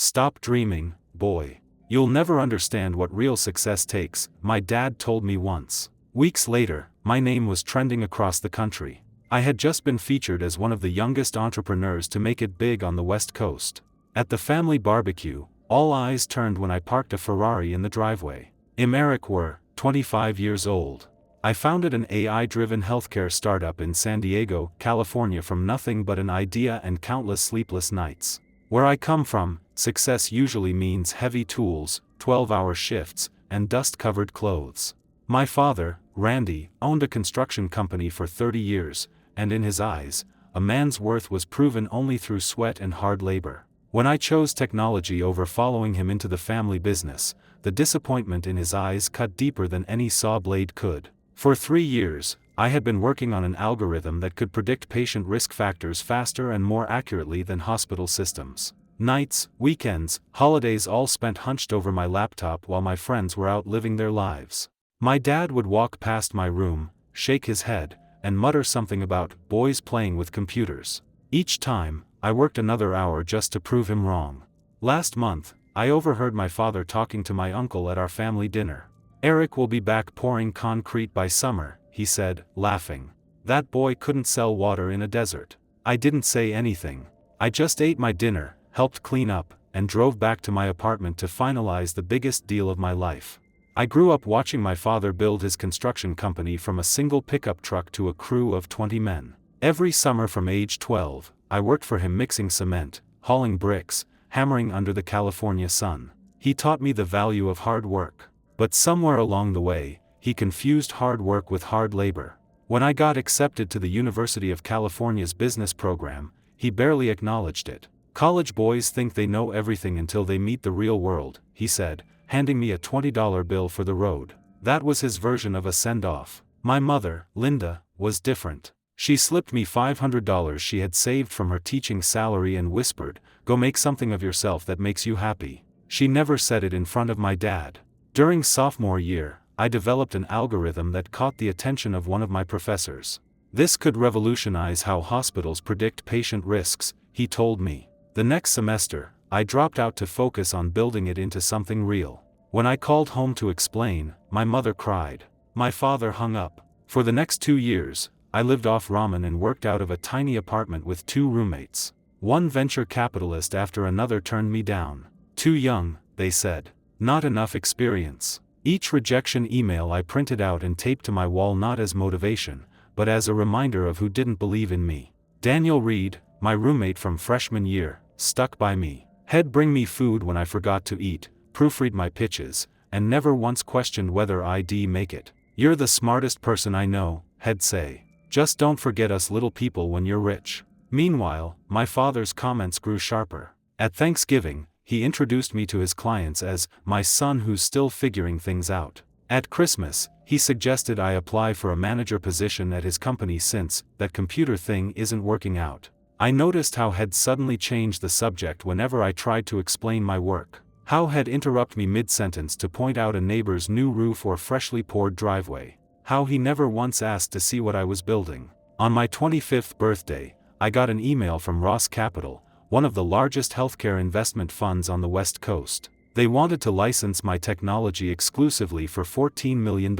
Stop dreaming, boy. You'll never understand what real success takes, my dad told me once. Weeks later, my name was trending across the country. I had just been featured as one of the youngest entrepreneurs to make it big on the West Coast. At the family barbecue, all eyes turned when I parked a Ferrari in the driveway. I'm Eric Worre, 25 years old. I founded an AI-driven healthcare startup in San Diego, California from nothing but an idea and countless sleepless nights. Where I come from, success usually means heavy tools, 12-hour shifts, and dust-covered clothes. My father, Randy, owned a construction company for 30 years, and in his eyes, a man's worth was proven only through sweat and hard labor. When I chose technology over following him into the family business, the disappointment in his eyes cut deeper than any saw blade could. For 3 years, I had been working on an algorithm that could predict patient risk factors faster and more accurately than hospital systems. Nights, weekends, holidays all spent hunched over my laptop while my friends were out living their lives. My dad would walk past my room, shake his head, and mutter something about boys playing with computers. Each time, I worked another hour just to prove him wrong. Last month, I overheard my father talking to my uncle at our family dinner. Eric will be back pouring concrete by summer, he said, laughing. That boy couldn't sell water in a desert. I didn't say anything. I just ate my dinner, helped clean up, and drove back to my apartment to finalize the biggest deal of my life. I grew up watching my father build his construction company from a single pickup truck to a crew of 20 men. Every summer from age 12, I worked for him mixing cement, hauling bricks, hammering under the California sun. He taught me the value of hard work. But somewhere along the way, he confused hard work with hard labor. When I got accepted to the University of California's business program, he barely acknowledged it. College boys think they know everything until they meet the real world, he said, handing me a $20 bill for the road. That was his version of a send-off. My mother, Linda, was different. She slipped me $500 she had saved from her teaching salary and whispered, "Go make something of yourself that makes you happy." She never said it in front of my dad. During sophomore year, I developed an algorithm that caught the attention of one of my professors. This could revolutionize how hospitals predict patient risks, he told me. The next semester, I dropped out to focus on building it into something real. When I called home to explain, my mother cried. My father hung up. For the next 2 years, I lived off ramen and worked out of a tiny apartment with 2 roommates. One venture capitalist after another turned me down. Too young, they said. Not enough experience. Each rejection email I printed out and taped to my wall not as motivation, but as a reminder of who didn't believe in me. Daniel Reed, my roommate from freshman year, stuck by me. He'd bring me food when I forgot to eat, proofread my pitches, and never once questioned whether I'd make it. "You're the smartest person I know," he'd say. "Just don't forget us little people when you're rich." Meanwhile, my father's comments grew sharper. At Thanksgiving, he introduced me to his clients as my son who's still figuring things out. At Christmas, he suggested I apply for a manager position at his company since that computer thing isn't working out. I noticed how he'd suddenly changed the subject whenever I tried to explain my work. How he'd interrupt me mid-sentence to point out a neighbor's new roof or freshly poured driveway. How he never once asked to see what I was building. On my 25th birthday, I got an email from Ross Capital, one of the largest healthcare investment funds on the West Coast. They wanted to license my technology exclusively for $14 million.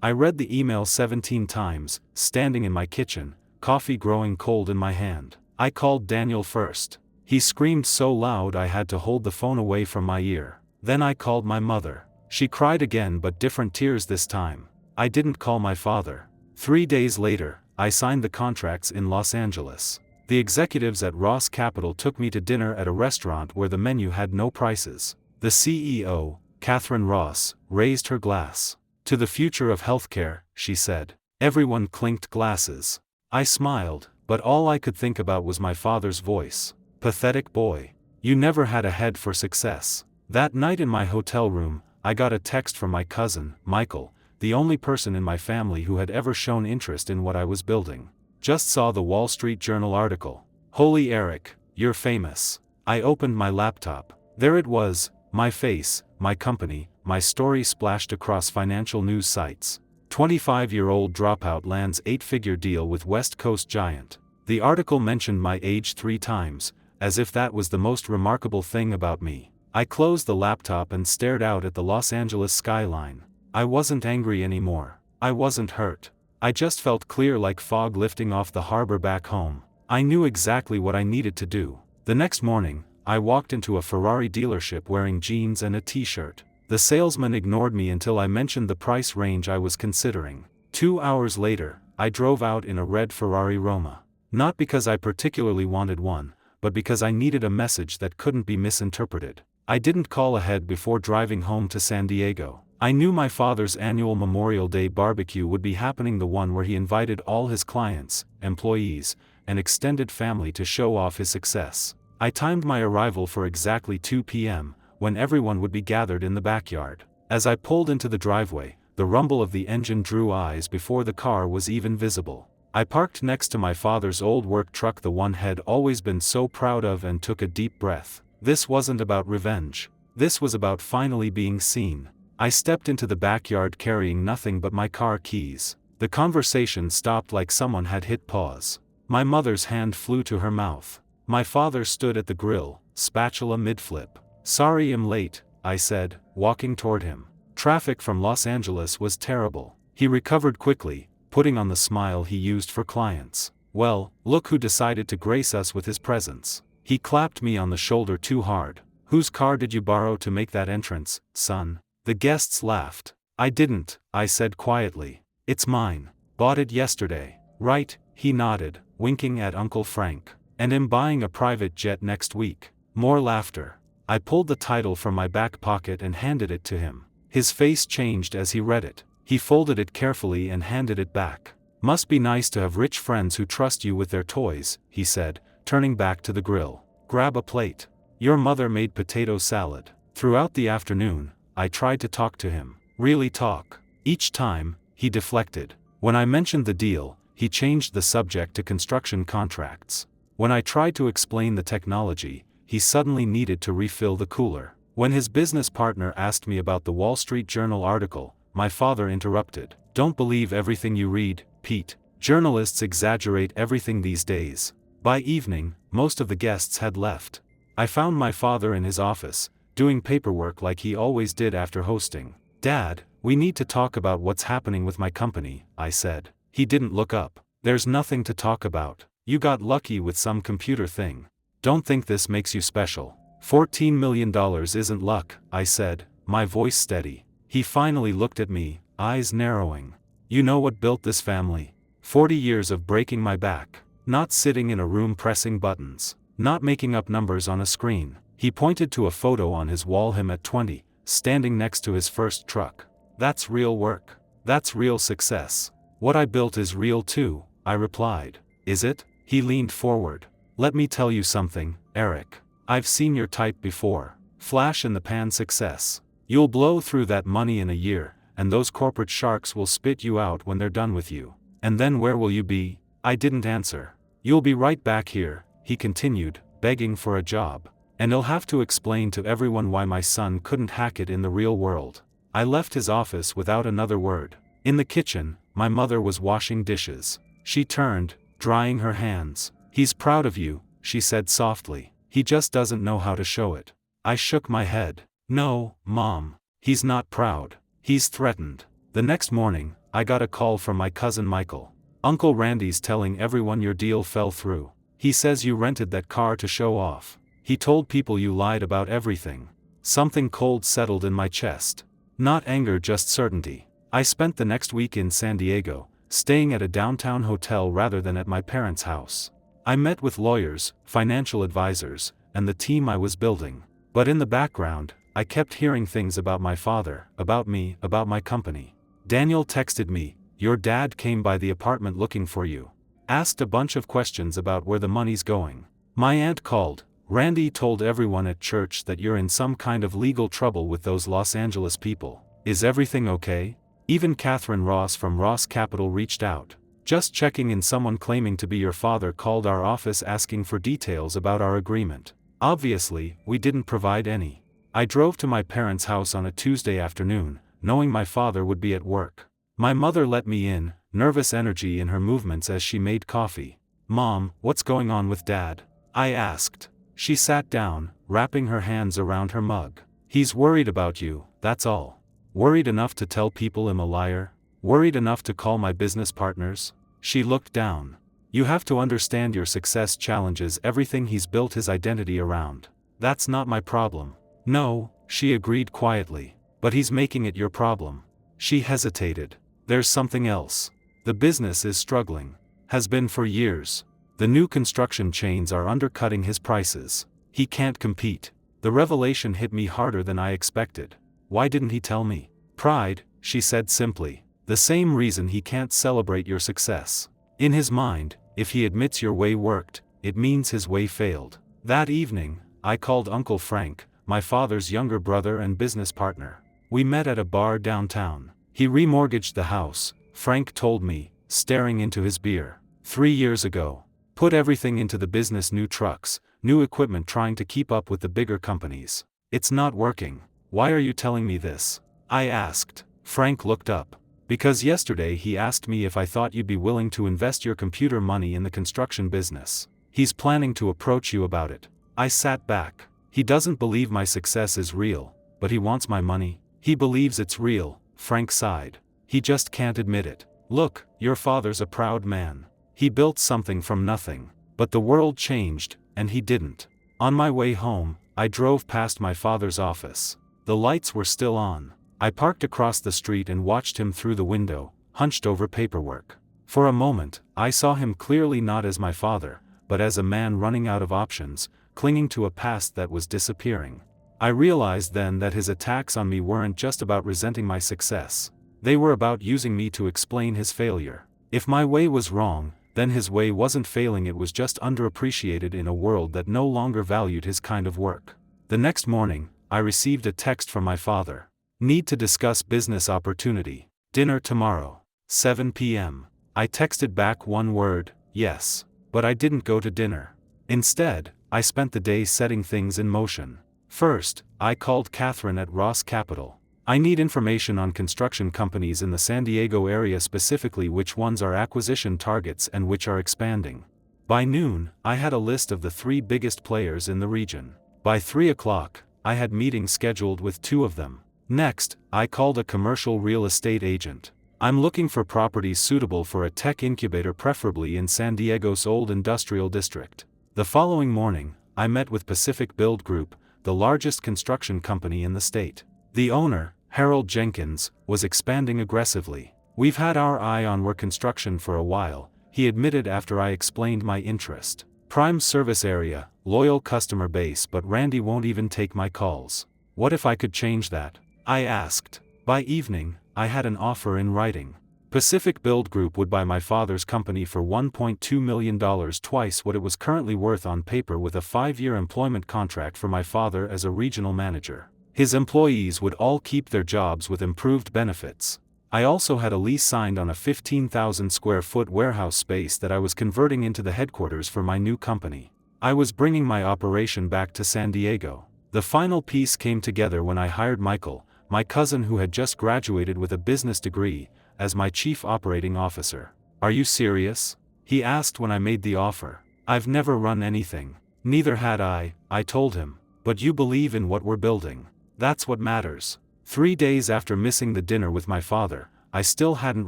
I read the email 17 times, standing in my kitchen, coffee growing cold in my hand. I called Daniel first. He screamed so loud I had to hold the phone away from my ear. Then I called my mother. She cried again, but different tears this time. I didn't call my father. 3 days later, I signed the contracts in Los Angeles. The executives at Ross Capital took me to dinner at a restaurant where the menu had no prices. The CEO, Catherine Ross, raised her glass. "To the future of healthcare," she said. Everyone clinked glasses. I smiled, but all I could think about was my father's voice. "Pathetic boy. You never had a head for success." That night in my hotel room, I got a text from my cousin, Michael, the only person in my family who had ever shown interest in what I was building. "Just saw the Wall Street Journal article. Holy Eric, you're famous." I opened my laptop. There it was, my face, my company, my story splashed across financial news sites. 25-year-old dropout lands 8-figure deal with West Coast giant. The article mentioned my age 3 times, as if that was the most remarkable thing about me. I closed the laptop and stared out at the Los Angeles skyline. I wasn't angry anymore. I wasn't hurt. I just felt clear like fog lifting off the harbor back home. I knew exactly what I needed to do. The next morning, I walked into a Ferrari dealership wearing jeans and a t-shirt. The salesman ignored me until I mentioned the price range I was considering. 2 hours later, I drove out in a red Ferrari Roma. Not because I particularly wanted one, but because I needed a message that couldn't be misinterpreted. I didn't call ahead before driving home to San Diego. I knew my father's annual Memorial Day barbecue would be happening, the one where he invited all his clients, employees, and extended family to show off his success. I timed my arrival for exactly 2 p.m., when everyone would be gathered in the backyard. As I pulled into the driveway, the rumble of the engine drew eyes before the car was even visible. I parked next to my father's old work truck, the one he'd always been so proud of, and took a deep breath. This wasn't about revenge. This was about finally being seen. I stepped into the backyard carrying nothing but my car keys. The conversation stopped like someone had hit pause. My mother's hand flew to her mouth. My father stood at the grill, spatula mid-flip. "Sorry I'm late," I said, walking toward him. Traffic from Los Angeles was terrible. He recovered quickly, putting on the smile he used for clients. "Well, look who decided to grace us with his presence." He clapped me on the shoulder too hard. "Whose car did you borrow to make that entrance, son?" The guests laughed. "I didn't," I said quietly. "It's mine. Bought it yesterday." "Right," he nodded, winking at Uncle Frank. "And am buying a private jet next week." More laughter. I pulled the title from my back pocket and handed it to him. His face changed as he read it. He folded it carefully and handed it back. "Must be nice to have rich friends who trust you with their toys," he said, turning back to the grill. "Grab a plate. Your mother made potato salad." Throughout the afternoon, I tried to talk to him. Really talk. Each time, he deflected. When I mentioned the deal, he changed the subject to construction contracts. When I tried to explain the technology, he suddenly needed to refill the cooler. When his business partner asked me about the Wall Street Journal article, my father interrupted. "Don't believe everything you read, Pete. Journalists exaggerate everything these days." By evening, most of the guests had left. I found my father in his office, doing paperwork like he always did after hosting. "Dad, we need to talk about what's happening with my company," I said. He didn't look up. "There's nothing to talk about. You got lucky with some computer thing. Don't think this makes you special." $14 million isn't luck," I said, my voice steady. He finally looked at me, eyes narrowing. "You know what built this family? 40 years of breaking my back. Not sitting in a room pressing buttons. Not making up numbers on a screen." He pointed to a photo on his wall, him at 20, standing next to his first truck. "That's real work. That's real success." "What I built is real too," I replied. "Is it?" He leaned forward. "Let me tell you something, Eric. I've seen your type before. Flash-in-the-pan success. You'll blow through that money in a year, and those corporate sharks will spit you out when they're done with you. And then where will you be?" I didn't answer. "You'll be right back here," he continued, begging for a job. "And I'll have to explain to everyone why my son couldn't hack it in the real world." I left his office without another word. In the kitchen, my mother was washing dishes. She turned, drying her hands. "He's proud of you," she said softly. "He just doesn't know how to show it." I shook my head. "No, Mom. He's not proud. He's threatened." The next morning, I got a call from my cousin Michael. "Uncle Randy's telling everyone your deal fell through. He says you rented that car to show off. He told people you lied about everything." Something cold settled in my chest. Not anger, just certainty. I spent the next week in San Diego, staying at a downtown hotel rather than at my parents' house. I met with lawyers, financial advisors, and the team I was building. But in the background, I kept hearing things about my father, about me, about my company. Daniel texted me, "Your dad came by the apartment looking for you. Asked a bunch of questions about where the money's going." My aunt called. "Randy told everyone at church that you're in some kind of legal trouble with those Los Angeles people. Is everything okay?" Even Catherine Ross from Ross Capital reached out. "Just checking in. Someone claiming to be your father called our office asking for details about our agreement." Obviously, we didn't provide any. I drove to my parents' house on a Tuesday afternoon, knowing my father would be at work. My mother let me in, nervous energy in her movements as she made coffee. "Mom, what's going on with Dad?" I asked. She sat down, wrapping her hands around her mug. He's worried about you, that's all. Worried enough to tell people I'm a liar? Worried enough to call my business partners? She looked down. You have to understand your success challenges everything he's built his identity around. That's not my problem. No, she agreed quietly. But he's making it your problem. She hesitated. There's something else. The business is struggling. Has been for years. The new construction chains are undercutting his prices. He can't compete. The revelation hit me harder than I expected. Why didn't he tell me? Pride, she said simply. The same reason he can't celebrate your success. In his mind, if he admits your way worked, it means his way failed. That evening, I called Uncle Frank, my father's younger brother and business partner. We met at a bar downtown. He remortgaged the house, Frank told me, staring into his beer. 3 years ago. Put everything into the business, new trucks, new equipment, trying to keep up with the bigger companies. It's not working. Why are you telling me this? I asked. Frank looked up. Because yesterday he asked me if I thought you'd be willing to invest your computer money in the construction business. He's planning to approach you about it. I sat back. He doesn't believe my success is real, but he wants my money. He believes it's real, Frank sighed. He just can't admit it. Look, your father's a proud man. He built something from nothing. But the world changed, and he didn't. On my way home, I drove past my father's office. The lights were still on. I parked across the street and watched him through the window, hunched over paperwork. For a moment, I saw him clearly, not as my father, but as a man running out of options, clinging to a past that was disappearing. I realized then that his attacks on me weren't just about resenting my success. They were about using me to explain his failure. If my way was wrong, then his way wasn't failing, it was just underappreciated in a world that no longer valued his kind of work. The next morning, I received a text from my father. Need to discuss business opportunity. Dinner tomorrow. 7 p.m. I texted back one word, yes. But I didn't go to dinner. Instead, I spent the day setting things in motion. First, I called Catherine at Ross Capital. I need information on construction companies in the San Diego area, specifically which ones are acquisition targets and which are expanding. By noon, I had a list of the 3 biggest players in the region. By 3 o'clock, I had meetings scheduled with 2 of them. Next, I called a commercial real estate agent. I'm looking for properties suitable for a tech incubator, preferably in San Diego's old industrial district. The following morning, I met with Pacific Build Group, the largest construction company in the state. The owner, Harold Jenkins, was expanding aggressively. We've had our eye on Worre construction for a while, he admitted after I explained my interest. Prime service area, loyal customer base, but Randy won't even take my calls. What if I could change that? I asked. By evening, I had an offer in writing. Pacific Build Group would buy my father's company for $1.2 million, twice what it was currently worth on paper, with a 5-year employment contract for my father as a regional manager. His employees would all keep their jobs with improved benefits. I also had a lease signed on a 15,000 square foot warehouse space that I was converting into the headquarters for my new company. I was bringing my operation back to San Diego. The final piece came together when I hired Michael, my cousin who had just graduated with a business degree, as my chief operating officer. Are you serious? He asked when I made the offer. I've never run anything. Neither had I told him. But you believe in what we're building. That's what matters. 3 days after missing the dinner with my father, I still hadn't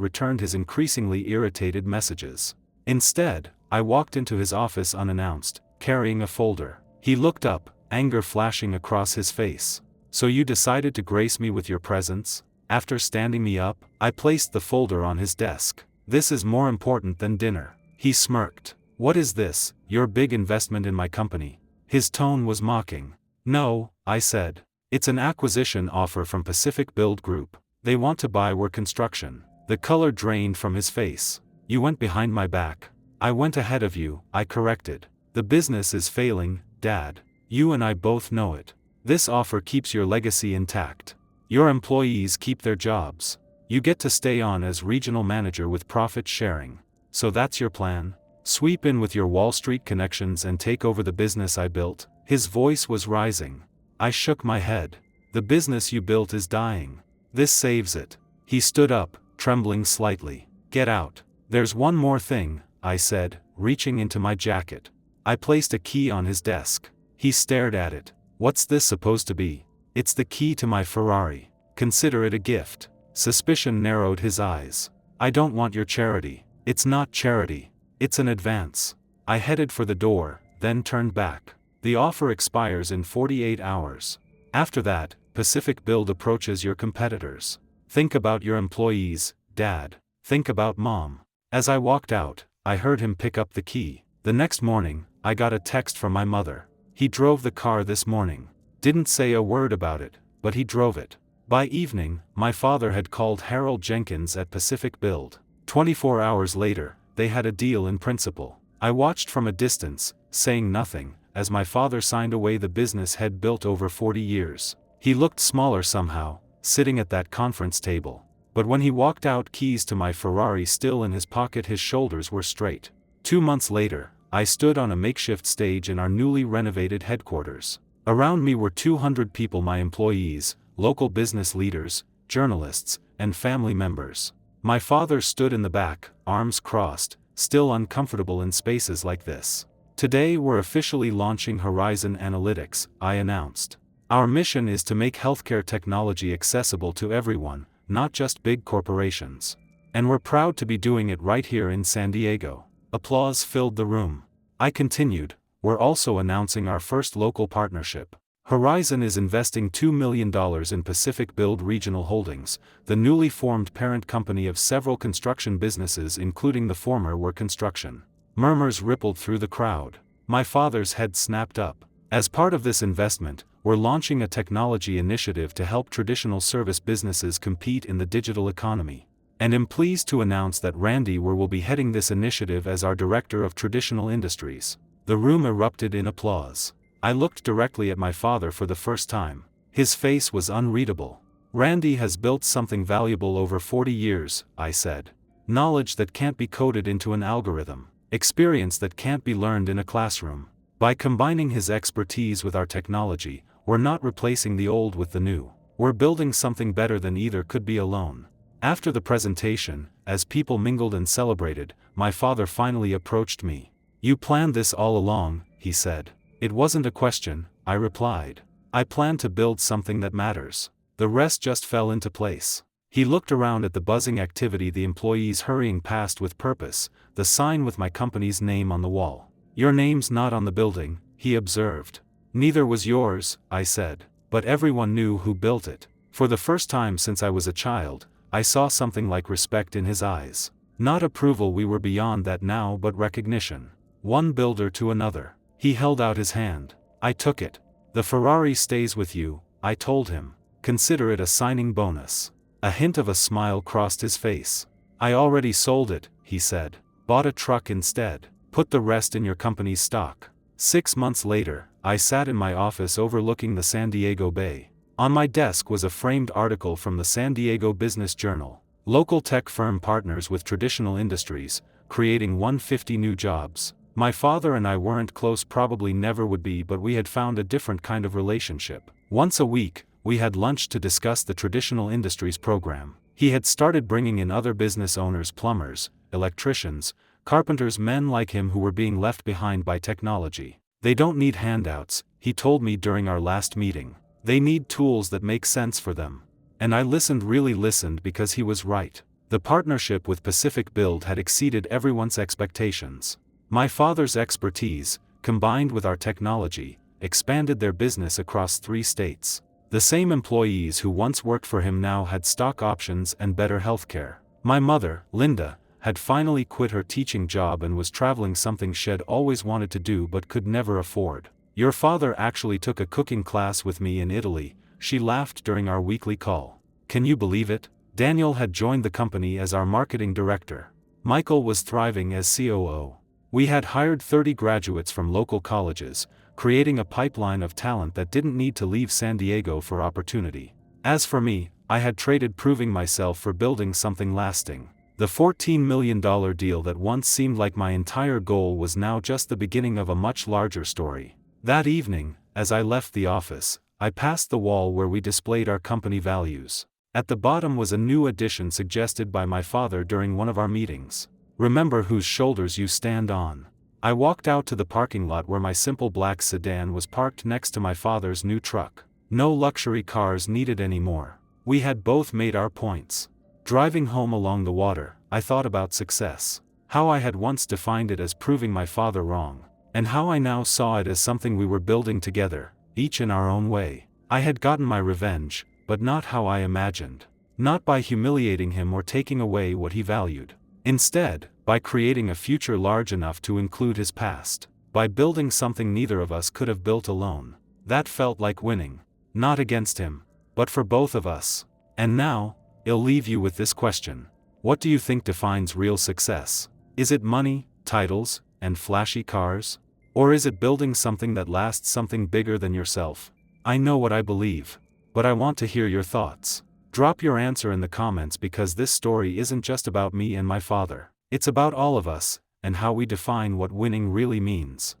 returned his increasingly irritated messages. Instead, I walked into his office unannounced, carrying a folder. He looked up, anger flashing across his face. So you decided to grace me with your presence? After standing me up, I placed the folder on his desk. This is more important than dinner. He smirked. What is this, your big investment in my company? His tone was mocking. No, I said. It's an acquisition offer from Pacific Build Group. They want to buy Worre construction. The color drained from his face. You went behind my back. I went ahead of you, I corrected. The business is failing, Dad. You and I both know it. This offer keeps your legacy intact. Your employees keep their jobs. You get to stay on as regional manager with profit sharing. So that's your plan? Sweep in with your Wall Street connections and take over the business I built? His voice was rising. I shook my head. The business you built is dying. This saves it. He stood up, trembling slightly. Get out. There's one more thing, I said, reaching into my jacket. I placed a key on his desk. He stared at it. What's this supposed to be? It's the key to my Ferrari. Consider it a gift. Suspicion narrowed his eyes. I don't want your charity. It's not charity. It's an advance. I headed for the door, then turned back. The offer expires in 48 hours. After that, Pacific Build approaches your competitors. Think about your employees, Dad. Think about Mom. As I walked out, I heard him pick up the key. The next morning, I got a text from my mother. He drove the car this morning. Didn't say a word about it, but he drove it. By evening, my father had called Harold Jenkins at Pacific Build. 24 hours later, they had a deal in principle. I watched from a distance, saying nothing, as my father signed away the business he'd built over 40 years. He looked smaller somehow, sitting at that conference table. But when he walked out, keys to my Ferrari still in his pocket, his shoulders were straight. 2 months later, I stood on a makeshift stage in our newly renovated headquarters. Around me were 200 people, my employees, local business leaders, journalists, and family members. My father stood in the back, arms crossed, still uncomfortable in spaces like this. Today we're officially launching Horizon Analytics, I announced. Our mission is to make healthcare technology accessible to everyone, not just big corporations. And we're proud to be doing it right here in San Diego. Applause filled the room. I continued, we're also announcing our first local partnership. Horizon is investing $2 million in Pacific Build Regional Holdings, the newly formed parent company of several construction businesses, including the former Worre Construction. Murmurs rippled through the crowd. My father's head snapped up. As part of this investment, we're launching a technology initiative to help traditional service businesses compete in the digital economy. And I'm pleased to announce that Randy Worre will be heading this initiative as our Director of Traditional Industries. The room erupted in applause. I looked directly at my father for the first time. His face was unreadable. Randy has built something valuable over 40 years, I said. Knowledge that can't be coded into an algorithm. Experience that can't be learned in a classroom. By combining his expertise with our technology, we're not replacing the old with the new. We're building something better than either could be alone. After the presentation, as people mingled and celebrated, my father finally approached me. You planned this all along, he said. It wasn't a question, I replied. I planned to build something that matters. The rest just fell into place. He looked around at the buzzing activity, the employees hurrying past with purpose, the sign with my company's name on the wall. Your name's not on the building, he observed. Neither was yours, I said. But everyone knew who built it. For the first time since I was a child, I saw something like respect in his eyes. Not approval, we were beyond that now, but recognition. One builder to another. He held out his hand. I took it. The Ferrari stays with you, I told him. Consider it a signing bonus. A hint of a smile crossed his face. I already sold it, he said. Bought a truck instead. Put the rest in your company's stock. 6 months later, I sat in my office overlooking the San Diego Bay. On my desk was a framed article from the San Diego Business Journal. Local tech firm partners with traditional industries, creating 150 new jobs. My father and I weren't close, probably never would be, but we had found a different kind of relationship. Once a week, we had lunch to discuss the traditional industries program. He had started bringing in other business owners, plumbers, electricians, carpenters, men like him who were being left behind by technology. They don't need handouts, he told me during our last meeting. They need tools that make sense for them. And I listened, really listened, because he was right. The partnership with Pacific Build had exceeded everyone's expectations. My father's expertise, combined with our technology, expanded their business across 3 states. The same employees who once worked for him now had stock options and better healthcare. My mother, Linda, had finally quit her teaching job and was traveling, something she'd always wanted to do but could never afford. Your father actually took a cooking class with me in Italy, she laughed during our weekly call. Can you believe it? Daniel had joined the company as our marketing director. Michael was thriving as COO. We had hired 30 graduates from local colleges, creating a pipeline of talent that didn't need to leave San Diego for opportunity. As for me, I had traded proving myself for building something lasting. The $14 million deal that once seemed like my entire goal was now just the beginning of a much larger story. That evening, as I left the office, I passed the wall where we displayed our company values. At the bottom was a new addition suggested by my father during one of our meetings. Remember whose shoulders you stand on. I walked out to the parking lot where my simple black sedan was parked next to my father's new truck. No luxury cars needed anymore. We had both made our points. Driving home along the water, I thought about success. How I had once defined it as proving my father wrong, and how I now saw it as something we were building together, each in our own way. I had gotten my revenge, but not how I imagined. Not by humiliating him or taking away what he valued. Instead, by creating a future large enough to include his past. By building something neither of us could have built alone. That felt like winning. Not against him, but for both of us. And now, I'll leave you with this question. What do you think defines real success? Is it money, titles, and flashy cars? Or is it building something that lasts, something bigger than yourself? I know what I believe, but I want to hear your thoughts. Drop your answer in the comments because this story isn't just about me and my father. It's about all of us, and how we define what winning really means.